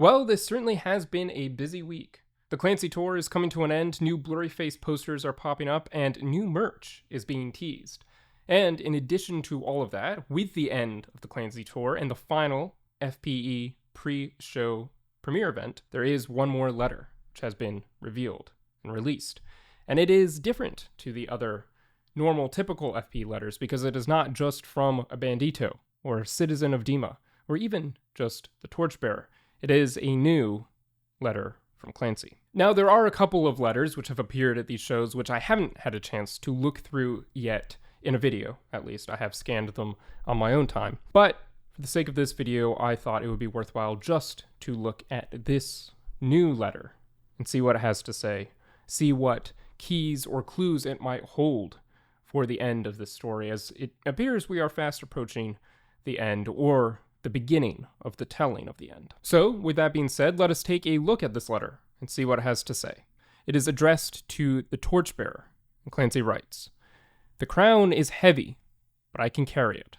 Well, this certainly has been a busy week. The Clancy tour is coming to an end, new blurry face posters are popping up, and new merch is being teased. And in addition to all of that, with the end of the Clancy tour and the final FPE pre-show premiere event, there is one more letter which has been revealed and released. And it is different to the other normal, typical FP letters because it is not just from a bandito or a citizen of Dima or even just the torchbearer. It is a new letter from Clancy. Now, there are a couple of letters which have appeared at these shows which I haven't had a chance to look through yet in a video, at least. I have scanned them on my own time. But for the sake of this video, I thought it would be worthwhile just to look at this new letter and see what it has to say, see what keys or clues it might hold for the end of this story, as it appears we are fast approaching the end, or the beginning of the telling of the end. So, with that being said, let us take a look at this letter and see what it has to say. It is addressed to the torchbearer, and Clancy writes, "The crown is heavy, but I can carry it.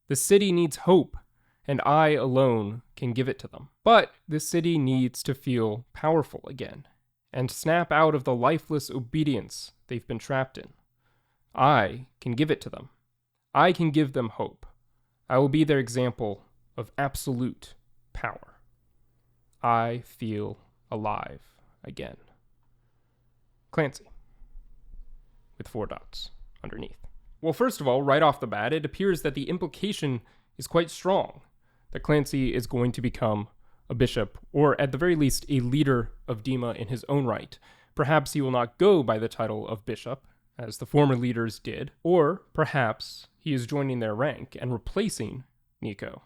The city needs hope, and I alone can give it to them. But the city needs to feel powerful again, and snap out of the lifeless obedience they've been trapped in. I can give it to them. I can give them hope. I will be their example of absolute power. I feel alive again." Clancy, with 4 dots underneath. Well, first of all, right off the bat, it appears that the implication is quite strong, that Clancy is going to become a bishop, or at the very least, a leader of Dima in his own right. Perhaps he will not go by the title of bishop, as the former leaders did, or perhaps he is joining their rank and replacing Nico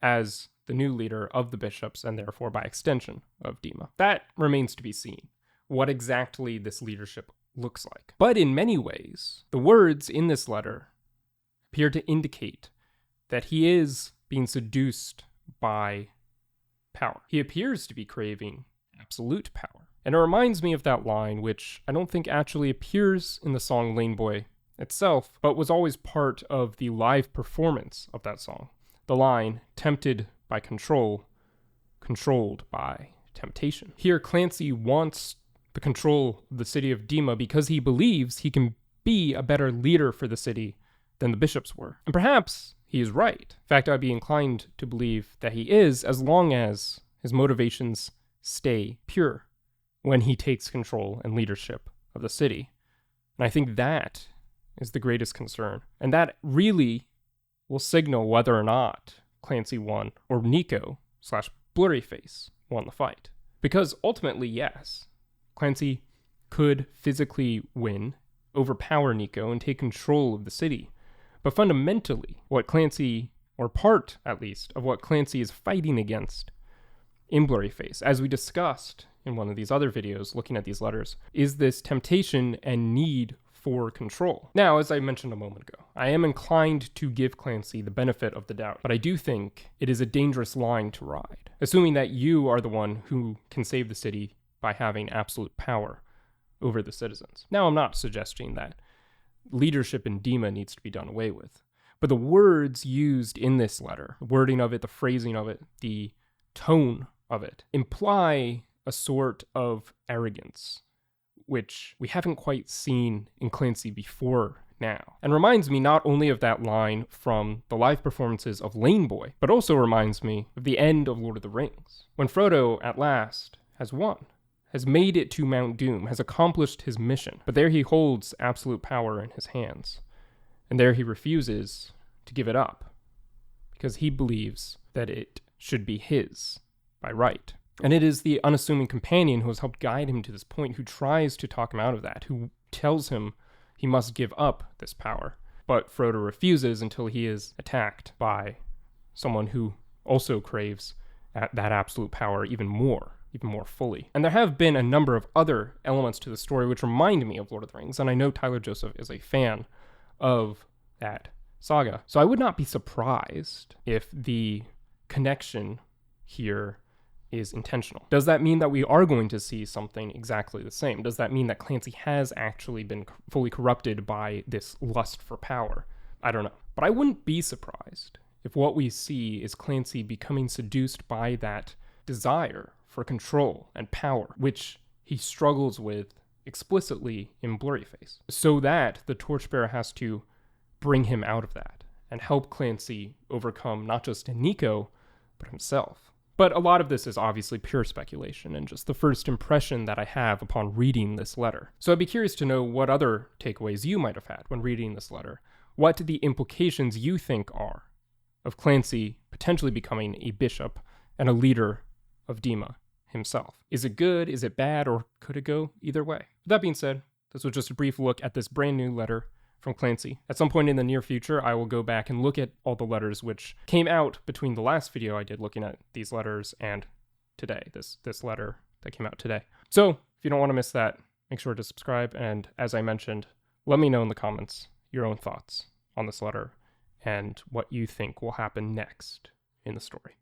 as the new leader of the bishops, and therefore by extension of Dima. That remains to be seen, what exactly this leadership looks like. But in many ways, the words in this letter appear to indicate that he is being seduced by power. He appears to be craving absolute power. And it reminds me of that line, which I don't think actually appears in the song Lane Boy itself, but was always part of the live performance of that song. The line, "tempted by control, controlled by temptation." Here, Clancy wants the control of the city of Dima because he believes he can be a better leader for the city than the bishops were. And perhaps he is right. In fact, I'd be inclined to believe that he is, as long as his motivations stay pure when he takes control and leadership of the city. And I think that is the greatest concern. And that really will signal whether or not Clancy won, or Nico/Blurryface won the fight. Because ultimately, yes, Clancy could physically win, overpower Nico, and take control of the city. But fundamentally, what Clancy, or part at least, of what Clancy is fighting against in Blurryface, as we discussed in one of these other videos looking at these letters, is this temptation and need for control. Now, as I mentioned a moment ago, I am inclined to give Clancy the benefit of the doubt, but I do think it is a dangerous line to ride, assuming that you are the one who can save the city by having absolute power over the citizens. Now, I'm not suggesting that leadership in Dima needs to be done away with, but the words used in this letter, the wording of it, the phrasing of it, the tone of it, imply a sort of arrogance, which we haven't quite seen in Clancy before now. And reminds me not only of that line from the live performances of Lane Boy, but also reminds me of the end of Lord of the Rings, when Frodo at last has won, has made it to Mount Doom, has accomplished his mission, but there he holds absolute power in his hands, and there he refuses to give it up, because he believes that it should be his by right. And it is the unassuming companion who has helped guide him to this point, who tries to talk him out of that, who tells him he must give up this power. But Frodo refuses until he is attacked by someone who also craves that absolute power even more fully. And there have been a number of other elements to the story which remind me of Lord of the Rings, and I know Tyler Joseph is a fan of that saga. So I would not be surprised if the connection here is intentional. Does that mean that we are going to see something exactly the same? Does that mean that Clancy has actually been fully corrupted by this lust for power? I don't know. But I wouldn't be surprised if what we see is Clancy becoming seduced by that desire for control and power, which he struggles with explicitly in Blurryface, so that the Torchbearer has to bring him out of that and help Clancy overcome not just Nico, but himself. But a lot of this is obviously pure speculation and just the first impression that I have upon reading this letter. So I'd be curious to know what other takeaways you might have had when reading this letter. What the implications you think are of Clancy potentially becoming a bishop and a leader of Dima himself. Is it good? Is it bad? Or could it go either way? With that being said, this was just a brief look at this brand new letter from Clancy. At some point in the near future, I will go back and look at all the letters which came out between the last video I did looking at these letters and today, this letter that came out today. So if you don't want to miss that, make sure to subscribe. And as I mentioned, let me know in the comments your own thoughts on this letter and what you think will happen next in the story.